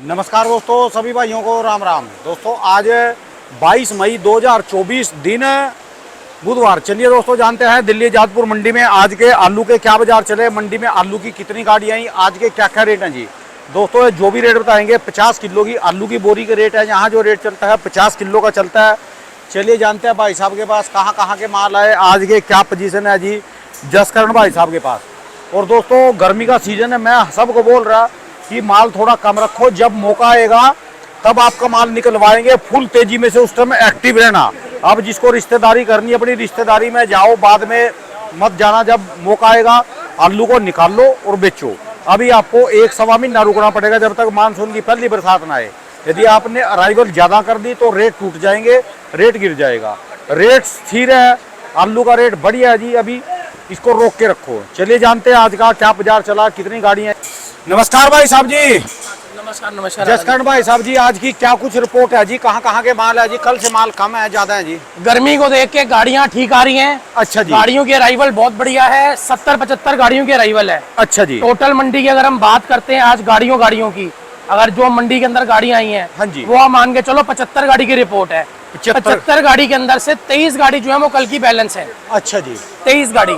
नमस्कार दोस्तों, सभी भाइयों को राम राम। दोस्तों आज 22 मई 2024 दिन बुधवार। चलिए दोस्तों जानते हैं दिल्ली जादपुर मंडी में आज के आलू के क्या बाजार चले, मंडी में आलू की कितनी गाड़ियाँ आई, आज के क्या क्या रेट हैं जी। दोस्तों जो भी रेट बताएंगे 50 किलो की आलू की बोरी के रेट है, यहाँ जो रेट चलता है 50 किलो का चलता है। चलिए जानते हैं भाई साहब के पास कहाँ के माल आए, आज के क्या पोजीशन है जी जसकरण भाई साहब के पास। और दोस्तों गर्मी का सीजन है, मैं सबको बोल रहा कि माल थोड़ा कम रखो, जब मौका आएगा तब आपका माल निकलवाएंगे फुल तेजी में से, उस टाइम एक्टिव रहना। अब जिसको रिश्तेदारी करनी अपनी रिश्तेदारी में जाओ, बाद में मत जाना, जब मौका आएगा आलू को निकाल लो और बेचो। अभी आपको 1-1.25 महीना रुकना पड़ेगा जब तक मानसून की पहली बरसात ना आए। यदि आपने अराइवल ज़्यादा कर दी तो रेट टूट जाएंगे, रेट गिर जाएगा। रेट स्थिर है, आलू का रेट बढ़िया है जी, अभी इसको रोक के रखो। चलिए जानते हैं आज का क्या बाजार चला, कितनी गाड़ियाँ। नमस्कार भाई साहब जी। नमस्कार जसकरण भाई साहब जी, आज की क्या कुछ रिपोर्ट है जी, कहाँ के माल है जी, कल से माल कम है ज्यादा है जी? गर्मी को देख के गाड़ियां ठीक आ रही हैं। अच्छा जी। गाड़ियों की अराइवल बहुत बढ़िया है, 70-75 गाड़ियों की अराइवल है। अच्छा जी। टोटल मंडी की अगर हम बात करते हैं आज गाड़ियों की, अगर जो मंडी के अंदर गाड़ियां आई हैं, हाँ जी, वो आप मान के चलो 75 गाड़ी की रिपोर्ट है। 75 गाड़ी के अंदर से 23 गाड़ी जो है वो कल की बैलेंस है। अच्छा जी। 23 गाड़ी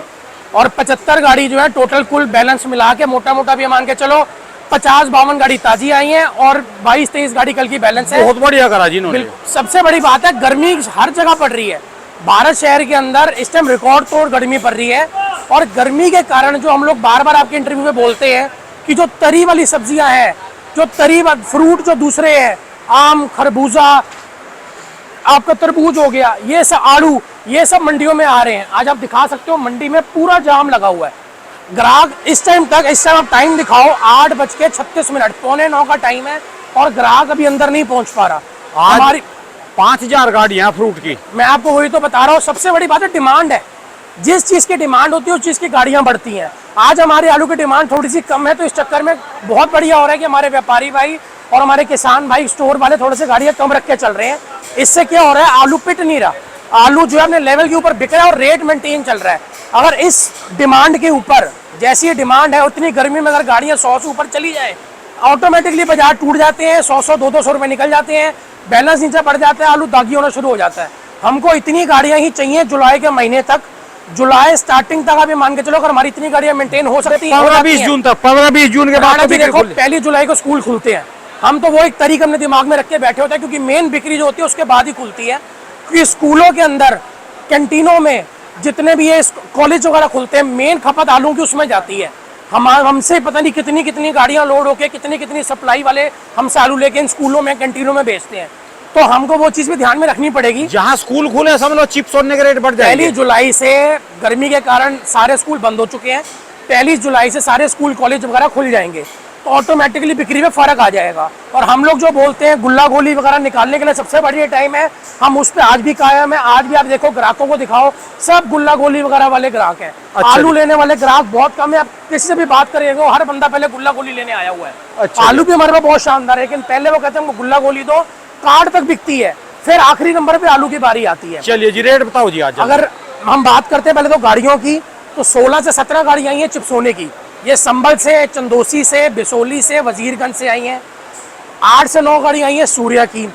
और 75 गाड़ी जो है टोटल कुल बैलेंस मिला के मोटा भी मान के चलो 50-52 गाड़ी ताजी आई हैं और 22-23 गाड़ी कल की बैलेंस है। बहुत बढ़िया करा जी इन्होंने। सबसे बड़ी बात है, गर्मी हर जगह पड़ रही है। भारत शहर के अंदर इस टाइम रिकॉर्ड तोड़ गर्मी पड़ रही है और गर्मी के कारण जो हम लोग बार बार आपके इंटरव्यू में बोलते हैं कि जो तरी वाली सब्जियां हैं, जो तरी फ्रूट जो दूसरे हैं, आम, खरबूजा, आपका तरबूज हो गया, ये सब आलू, ये सब मंडियों में आ रहे हैं। आज आप दिखा सकते हो मंडी में पूरा जाम लगा हुआ है। ग्राहक इस टाइम आप टाइम दिखाओ 8:36, 8:45 का टाइम है और ग्राहक अभी अंदर नहीं पहुंच पा रहा। हमारी 5000 गाड़ियां फ्रूट की। मैं आपको वही तो बता रहा हूँ, सबसे बड़ी बात है डिमांड है। जिस चीज की डिमांड होती है उस चीज की गाड़ियां बढ़ती हैं। आज हमारे आलू की डिमांड थोड़ी सी कम है, तो इस चक्कर में बहुत बढ़िया हो रहा है कि हमारे व्यापारी भाई और हमारे किसान भाई, स्टोर वाले थोड़े से गाड़ियां कम रख के चल रहे हैं। इससे क्या हो रहा है, आलू पिट नहीं रहा, आलू जो है अपने लेवल के ऊपर बिक रहा है और रेट मेंटेन चल रहा है। अगर इस डिमांड के ऊपर, जैसी डिमांड है उतनी गर्मी में अगर गाड़ियां 100 से ऊपर चली जाए, ऑटोमेटिकली बाजार टूट जाते हैं, 100 200 रुपए निकल जाते हैं, बैलेंस नीचे बढ़ जाता है, आलू दागी होना शुरू हो जाता है। हमको इतनी गाड़ियां ही चाहिए जुलाई के महीने तक, जुलाई स्टार्टिंग तक अभी मान के चलो अगर हमारी इतनी गाड़ियां मेंटेन हो सकती है 15-20 जून तक। 15-20 जून के बाद देखो 1 जुलाई को स्कूल खुलते हैं। हम तो वो एक तारीख हमने दिमाग में रख के बैठे होते हैं, क्योंकि मेन बिक्री जो होती है उसके बाद ही खुलती है। क्योंकि स्कूलों के अंदर, कैंटीनों में, जितने भी ये कॉलेज वगैरह खुलते हैं, मेन खपत आलू की उसमें जाती है। हमसे पता नहीं कितनी गाड़ियां लोड होके कितनी सप्लाई वाले हमसे आलू लेके इन स्कूलों में, कैंटीनों में बेचते हैं। तो हमको वो चीज भी ध्यान में रखनी पड़ेगी। जहाँ स्कूल खुले समझ लो चिप्स होने के रेट बढ़ जाएंगे। 1 जुलाई से गर्मी के कारण सारे स्कूल बंद हो चुके हैं, 1 जुलाई से सारे स्कूल कॉलेज वगैरह खुल जाएंगे, तो ऑटोमेटिकली बिक्री में फर्क आ जाएगा। और हम लोग जो बोलते हैं गुल्ला गोली वगैरह निकालने के लिए सबसे बढ़िया टाइम है, हम उस पर आज भी कायम है। आज भी आप देखो ग्राहकों को दिखाओ, सब गुल्ला गोली वगैरह वाले ग्राहक हैं। अच्छा, आलू लेने वाले ग्राहक बहुत कम है। आप किसी से भी बात करिएगा, हर बंदा पहले गुल्ला गोली लेने आया हुआ है। अच्छा, आलू भी हमारे पास बहुत शानदार है, लेकिन पहले वो कहते हैं गुल्ला गोली दो, कार्ड तक बिकती है, फिर आखिरी नंबर पे आलू की बारी आती है। चलिए जी रेट बताओ जी। आज अगर हम बात करते हैं पहले तो गाड़ियों की, तो 16 से 17 गाड़ियां आई हैं चिप्सोने की। ये संभल से, चंदोसी से, बिसोली से, वजीरगंज से आई हैं। 8 से 9 गाड़ी आई हैं सूर्या की।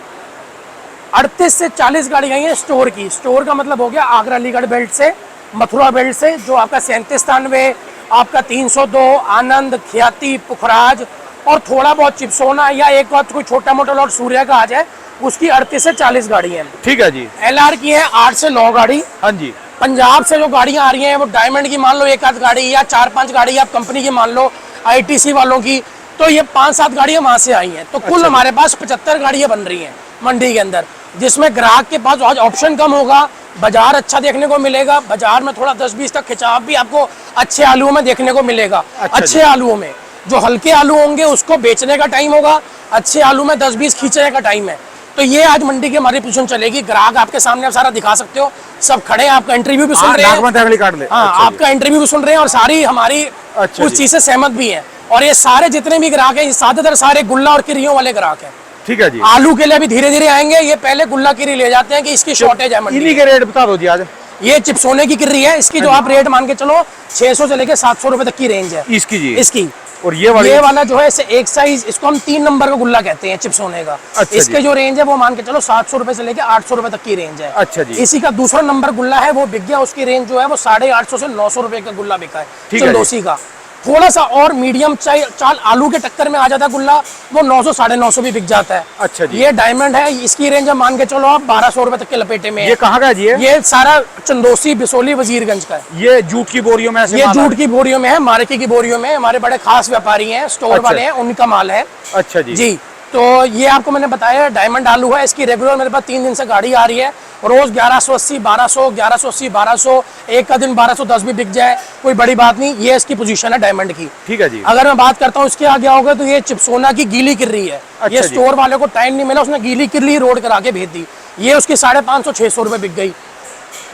38 से 40 गाड़ी आई हैं स्टोर की। स्टोर का मतलब हो गया आगरा अलीगढ़ बेल्ट से, मथुरा बेल्ट से, जो आपका 37-93, आपका 302, आनंद, ख्याति, पुखराज और थोड़ा बहुत चिप्सोना या एक बात कोई छोटा मोटा लॉट सूर्या का आ जाए, उसकी 38 से 40 गाड़ी है। ठीक है जी। LR की है 8 से 9 गाड़ी। हाँ जी। पंजाब से जो गाड़ियां आ रही हैं वो डायमंड की मान लो 1-8 गाड़ी या 4-5 गाड़ी आप कंपनी की मान लो, ITC वालों की, तो ये 5-7 गाड़ियां वहां से आई हैं। तो कुल अच्छा, हमारे पास 75 गाड़ियां बन रही हैं मंडी के अंदर, जिसमें ग्राहक के पास आज ऑप्शन कम होगा, बाजार अच्छा देखने को मिलेगा। बाजार में थोड़ा 10-20 तक खिंचाव भी आपको अच्छे आलूओं में देखने को मिलेगा। अच्छा, अच्छे आलूओं में, जो हल्के आलू होंगे उसको बेचने का टाइम होगा, अच्छे आलू में 10-20 खींचने का टाइम है। तो ये आज मंडी की हमारी पोजीशन चलेगी। ग्राहक आपके सामने आप सारा दिखा सकते हो, सब खड़े हैं, आपका इंटरव्यू भी सुन रहे हैं। हाँ, आपका इंटरव्यू भी सुन रहे हैं और सारी हमारी उस चीज से सहमत भी है। और ये सारे जितने भी ग्राहक हैं, ज्यादातर सारे गुल्ला और किरियों वाले ग्राहक हैं। ठीक है जी। आलू के लिए अभी धीरे धीरे आएंगे, ये पहले गुल्ला किरी ले जाते हैं कि इसकी शॉर्टेज है मंडी। इन्हीं के रेट बता दो जी आज। ये चिप्सोने की किर्री है, इसकी जो आप रेट मान के चलो 600 से लेके 700 रुपए तक की रेंज है इसकी जी। इसकी। और ये वाला जो है इसे एक साइज, इसको हम 3 नंबर का गुल्ला कहते हैं चिप्स होने का। अच्छा इसके जो रेंज है वो मान के चलो 700 रुपए से लेके 800 रुपए तक की रेंज है। अच्छा जी। इसी का दूसरा नंबर गुल्ला है वो बिक गया, उसकी रेंज जो है वो 850 से 900 रुपए का गुल्ला बिका है चंदोसी का। थोड़ा सा और मीडियम चाल आलू के टक्कर में आ जाता है गुल्ला, वो 900 950 भी बिक जाता है। अच्छा जी। ये डायमंड है, इसकी रेंज है मान के चलो आप 1200 रुपए तक के लपेटे में। ये कहाँ का है जी? ये सारा चंदोसी, बिसोली, वजीरगंज का है। ये जूट की बोरियों में ये जूट की बोरियों में है, मार्के की बोरियों में। हमारे बड़े खास व्यापारी हैं, स्टोर वाले हैं, उनका माल है। अच्छा जी। जी, तो ये आपको मैंने बताया डायमंड आलू है। इसकी रेगुलर मेरे पास 3 दिन से गाड़ी आ रही है, रोज 1180 1200, 1180 1200, एक का दिन 1210 भी बिक जाए, कोई बड़ी बात नहीं। ये इसकी पोजीशन है डायमंड की। ठीक है जी। अगर मैं बात करता हूँ इसके आगे आओगे तो ये चिप्सोना की गीली किर्री है। अच्छा ये जी। स्टोर वाले को टाइम नहीं मिला, उसने गीली किर्री रोड करा के भेज दी, ये उसकी 550 600 रुपए बिक गई।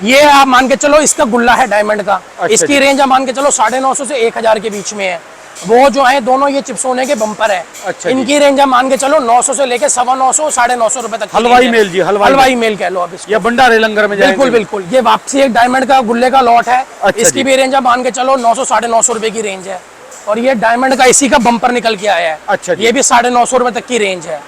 ये आप मान के चलो इसका गुल्ला है डायमंड का। अच्छा इसकी रेंज आप मान के चलो 950 से 1000 के बीच में है। वो जो है दोनों ये चिप्सोने के बम्पर है। अच्छा इनकी रेंज आप मान के चलो 900 से लेके 950 950 रुपए तक। हलवाई मेल जी, हलवाई मेल कह लो आप इसको। या भंडारे लंगर में जाएंगे। बिल्कुल बिल्कुल। ये वापसी एक डायमंड का गुल्ले का लॉट है। अच्छा इसकी भी रेंज आप मान के चलो 900 950 रुपए की रेंज है। और ये डायमंड का इसी का बम्पर निकल के आया है। अच्छा जी। ये भी 950 रुपए तक की रेंज है।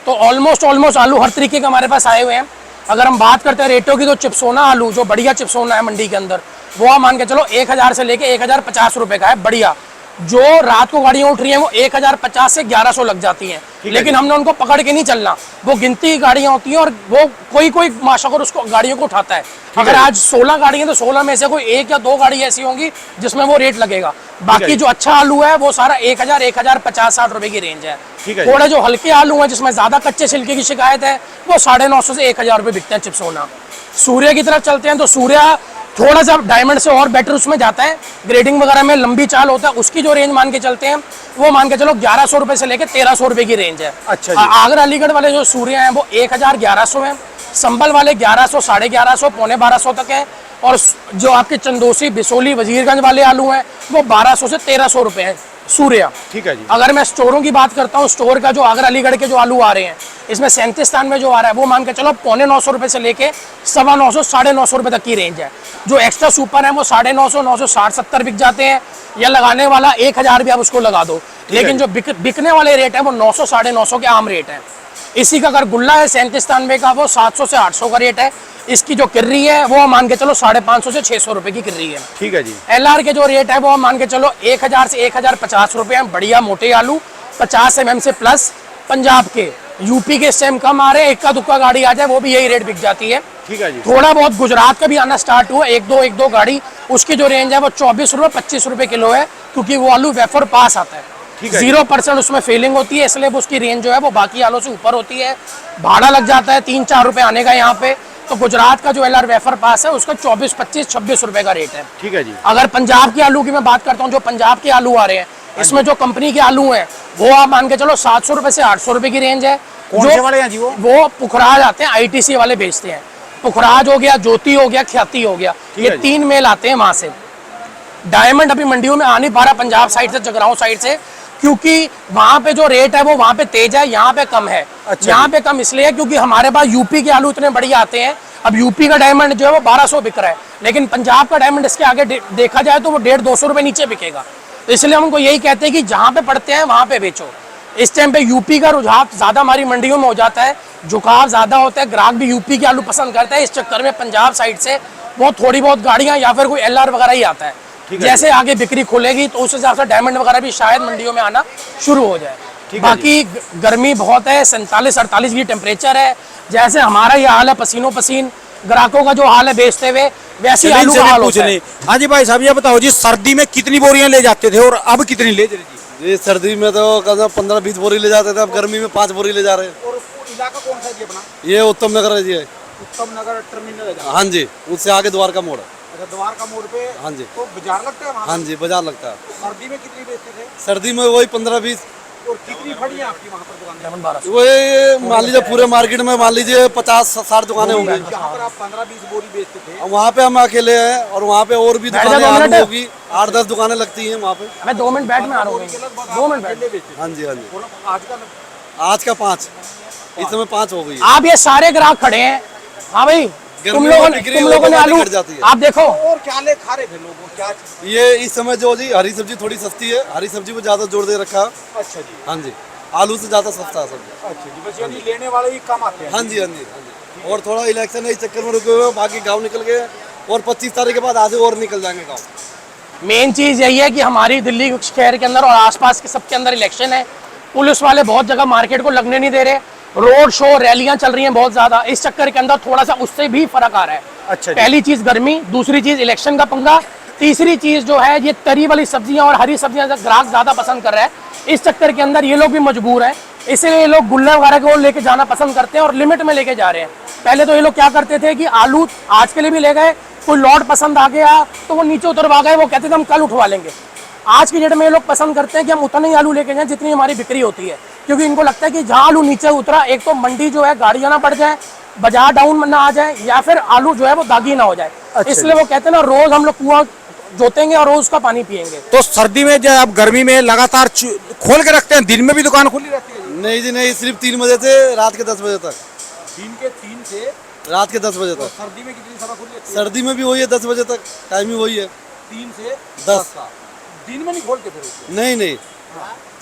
तो ऑलमोस्ट आलू हर तरीके के हमारे पास आए हुए हैं। अगर हम बात करते हैं रेटों की, तो चिप्सोना आलू जो बढ़िया चिप्सोना है मंडी के अंदर, वो आप मान के चलो 1000 से लेके 1050 रुपए का है बढ़िया। जो रात को गाड़ियां उठ रही हैं वो 1050 से 1100 लग जाती हैं, लेकिन हमने उनको पकड़ के नहीं चलना। वो गिनती की गाड़ियां होती हैं और वो कोई माशाल्लाह उसको गाड़ियों को उठाता है। अगर आज 16 गाड़ी है तो 16 में से कोई 1 या 2 गाड़ी ऐसी होंगी जिसमें वो रेट लगेगा। बाकी जो अच्छा आलू है वो सारा 1000 1050 60 रुपए की रेंज है। थोड़े जो हल्के आलू हैं जिसमें ज्यादा कच्चे छिलके की शिकायत है वो 950 से 1000 रुपए बिकते हैं चिप्सोना। सूर्य की तरफ चलते हैं तो सूर्य थोड़ा सा डायमंड से और बेटर उसमें जाता है, ग्रेडिंग वगैरह में लंबी चाल होता है। उसकी जो रेंज मान के चलते हैं वो मान के चलो 1100 रुपए से लेके 1300 रुपए की रेंज है। अच्छा जी। आगरा अलीगढ़ वाले जो सूर्य हैं वो 1000 1100 है, संभल वाले 1100 1150 पौने 1200 तक है। और जो आपके चंदोसी, बिसोली, वजीरगंज वाले आलू हैं वो 1200 से 1300 रुपए है सूर्या। ठीक है जी। अगर मैं स्टोरों की बात करता हूँ, स्टोर का जो आगरा अलीगढ़ के जो आलू आ रहे हैं, इसमें 37 में जो आ रहा है वो मान के चलो पौने 900 रुपए से लेके 950 950 रुपए तक की रेंज है। जो एक्स्ट्रा सुपर है वो 950 960 70 बिक जाते हैं, या लगाने वाला 1000 भी आप उसको लगा दो। लेकिन जो बिकने वाले रेट है वो 900 950 के आम रेट है। इसी का अगर गुल्ला है 37 का वो 700 से 800 का रेट है। इसकी जो किर्री है वो मान के चलो 550 से 600 रुपए की किर्री है। ठीक है जी। LR के जो रेट है वो मान के चलो 1000 से 1050 रुपए हैं, बढ़िया मोटे आलू 50 mm से प्लस। पंजाब के, यूपी के सेम कम आ रहे हैं, इक्का दुक्का गाड़ी आ जाए वो भी यही रेट बिक जाती है। ठीक है जी। थोड़ा बहुत गुजरात का भी आना स्टार्ट हुआ, एक दो गाड़ी, उसकी जो रेंज है वो 24 रुपए 25 रुपए किलो है, क्योंकि वो आलू वेफर पास आता है। 0% उसमें फेलिंग होती है, इसलिए उसकी रेंज जो है वो बाकी आलू से ऊपर होती है। भाड़ा लग जाता है 3-4 रुपए आने का यहाँ पे। तो गुजरात का जो LR वेफर पास है उसका 24 25 26 रुपए का रेट है। ठीक है जी। अगर पंजाब के आलू की मैं बात करता हूँ, जो पंजाब के आलू आ रहे हैं, इसमें जो कंपनी के आलू हैं वो आप मान के चलो 700 रुपए से 800 रुपए की रेंज है। कौन से वाले हैं जी? वो पुखराज आते हैं, ITC वाले बेचते हैं। पुखराज हो गया, ज्योति हो गया, ख्याति हो गया, ये 3 मेल आते हैं वहां से। डायमंड अभी मंडियों में आ नहीं पा रहा पंजाब साइड से, जगरांव साइड से, क्योंकि वहां पे जो रेट है वो वहां पे तेज है, यहाँ पे कम है। अच्छा। यहाँ पे कम इसलिए क्योंकि हमारे पास यूपी के आलू इतने बढ़िया आते हैं। अब यूपी का डायमंड जो है वो 1200 बिक रहा है, लेकिन पंजाब का डायमंड इसके आगे देखा जाए तो वो 150-200 रुपए नीचे बिकेगा। तो इसलिए हम उनको यही कहते हैं कि जहाँ पे पड़ते हैं वहां पे बेचो। इस टाइम पे यूपी का रुझान ज्यादा हमारी मंडियों में हो जाता है, झुकाव ज्यादा होता है, ग्राहक भी यूपी के आलू पसंद करता है। इस चक्कर में पंजाब साइड से वो थोड़ी बहुत गाड़ियां या फिर कोई LR वगैरह ही आता है। जैसे आगे बिक्री खुलेगी तो उस हिसाब से डायमंड वगैरह भी शायद मंडियों में आना शुरू हो जाए। बाकी गर्मी बहुत है, 47-48 डिग्री टेम्परेचर है। जैसे हमारा ये हाल है पसीनों पसीन, ग्राहकों का जो हाल है बेचते हुए, वैसे आलू का हाल होता है। हाँ जी भाई साहब, ये बताओ जी, सर्दी में कितनी बोरियां ले जाते थे और अब कितनी ले जा रही? ये सर्दी में तो 15-20 बोरी ले जाते थे, अब गर्मी में 5 बोरी ले जा रहे हैं। और इलाका कौन सा है जी अपना? ये उत्तम नगर है जी। उत्तम नगर टर्मिनल है। हाँ जी, उससे आगे द्वारका मोड़ है। अच्छा, द्वारका मोड़ पे। हाँ जी। तो बाजार लगता है वहाँ? हाँ जी, बाजार लगता है। सर्दी में कितनी बेचते थे? सर्दी में वही 15-20। और कितनी खड़ी है आपकी वहाँ पर दुकान? वही मान लीजिए पूरे मार्केट में मान लीजिए 50-60 दुकानें होंगी। जहाँ पर आप 15-20 बोरी बेचते थे, वहाँ पे हम अकेले हैं, और वहाँ पे और भी दुकानें होगी, 8-10 दुकानें लगती हैं वहाँ पे। मैं 2 मिनट बैठ में आ रहा हूँ, 2 मिनट बैठ। हाँ जी, हाँ जी। आज का 5, इस समय 5 हो गई। आप ये सारे ग्राहक खड़े हैं। हाँ भाई, तुम लोगों ने आलू कट जाती है। आप देखो और क्या ले खा रहे थे लोग, क्या चीज़? ये इस समय जो जी हरी सब्जी थोड़ी सस्ती है, हरी सब्जी पे ज्यादा जोर दे रखा है। अच्छा जी, हाँ जी, आलू से ज्यादा सस्ता है सब्जी। अच्छा जी, बस यानी लेने वाले ही कम आते हैं। हाँ जी, हाँ जी, हाँ जी। और थोड़ा इलेक्शन है इस चक्कर में रुके हुए हैं, बाकी गाँव निकल गए और 25 तारीख के बाद आधे और निकल जाएंगे गाँव। मेन चीज यही है कि हमारी दिल्ली शहर के अंदर और आसपास के सबके अंदर इलेक्शन है। पुलिस वाले बहुत जगह मार्केट को लगने नहीं दे रहे, रोड शो रैलियां चल रही हैं बहुत ज्यादा। इस चक्कर के अंदर थोड़ा सा उससे भी फर्क आ रहा है। अच्छा जी। पहली चीज गर्मी, दूसरी चीज इलेक्शन का पंगा, तीसरी चीज जो है ये तरी वाली सब्जियां और हरी सब्जियां ग्राहक ज्यादा पसंद कर रहा है। इस चक्कर के अंदर ये लोग भी मजबूर हैं, इसलिए ये लोग गुल्ले वगैरह को लेके जाना पसंद करते हैं और लिमिट में लेके जा रहे हैं। पहले तो ये लोग क्या करते थे कि आलू आज के लिए भी ले गए, कोई लॉट पसंद आ गया तो वो नीचे उतरवा गए, वो कहते थे हम कल उठवा लेंगे। आज की डेट में ये लोग पसंद करते हैं कि हम उतना ही आलू लेके जाएं जितनी हमारी बिक्री होती है, क्योंकि इनको लगता है कि जहाँ आलू नीचे उतरा, एक तो मंडी जो है गाड़ियाँ ना बढ़ जाए, बाजार डाउन ना आ जाए, या फिर आलू जो है वो दागी ना हो जाए। अच्छा इसलिए वो कहते हैं ना रोज हम लोग कुआं जोतेंगे और रोज उसका पानी पियेंगे। तो सर्दी में जब आप गर्मी में लगातार खोल के रखते हैं, दिन में भी दुकान खुली रहती है? नहीं जी नहीं, सिर्फ 3 बजे से रात के 10 बजे तक। दिन के 3 से रात के 10 बजे तक। सर्दी में कितनी समय खुली रहती है? सर्दी में भी वही है 10 बजे तक, टाइम ही वही है 3 से 10। दिन में नहीं खोलते फिर उसको? नहीं नहीं,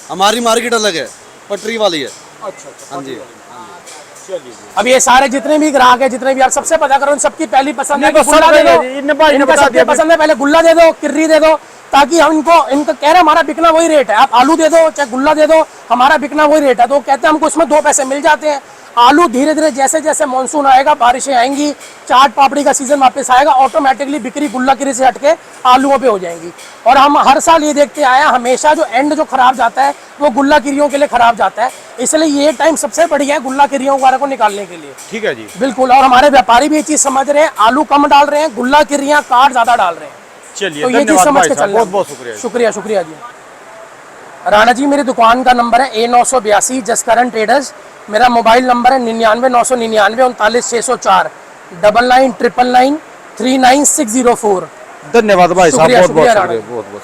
हमारी मार्केट अलग है, पटरी वाली है। अच्छा, हाँ जी। चलिए। अब ये सारे जितने भी ग्राहक है, जितने भी आप सबसे पता करो, उन सबकी पहली पसंद है नहीं, कि बस गुल्ला सब दे दो। रहे, इनने भाई ने इनका बता सबसे दिया। पसंद है पहले गुल्ला दे दो, किर्री दे दो, ताकि हम इनको कह रहे हैं हमारा बिकना वही रेट है। आप आलू दे दो चाहे गुल्ला दे दो, हमारा बिकना वही रेट है। तो कहते हैं हमको इसमें 2 पैसे मिल जाते हैं। आलू धीरे धीरे जैसे जैसे मानसून आएगा, बारिशें आएंगी, चाट पापड़ी का सीजन वापस आएगा, ऑटोमेटिकली बिक्री गुल्ला किरी से हटके आलूओं पे हो जाएंगी। और हम हर साल ये देखते आए हैं, हमेशा जो एंड जो खराब जाता है वो गुल्ला किरियों के लिए खराब जाता है। इसलिए ये टाइम सबसे बढ़िया है गुल्ला किरियों वगैरह को निकालने के लिए। ठीक है जी। बिल्कुल, और हमारे व्यापारी भी ये चीज समझ रहे हैं, आलू कम डाल रहे हैं, गुल्ला किरियां काट ज्यादा डाल रहे हैं। चलिए, तो ये चीज धन्यवाद समझ भाई के साहब, चलना। बहुत बहुत शुक्रिया। शुक्रिया शुक्रिया जी। राणा जी, मेरी दुकान का नंबर है A982 जसकरण ट्रेडर्स। मेरा मोबाइल नंबर है 99 999 39 604 99 999 39604। धन्यवाद भाई साहब, शुक्रिया, बहुत बहुत शुक्रिया शुक्रिया, राणा। बहुत बहुत।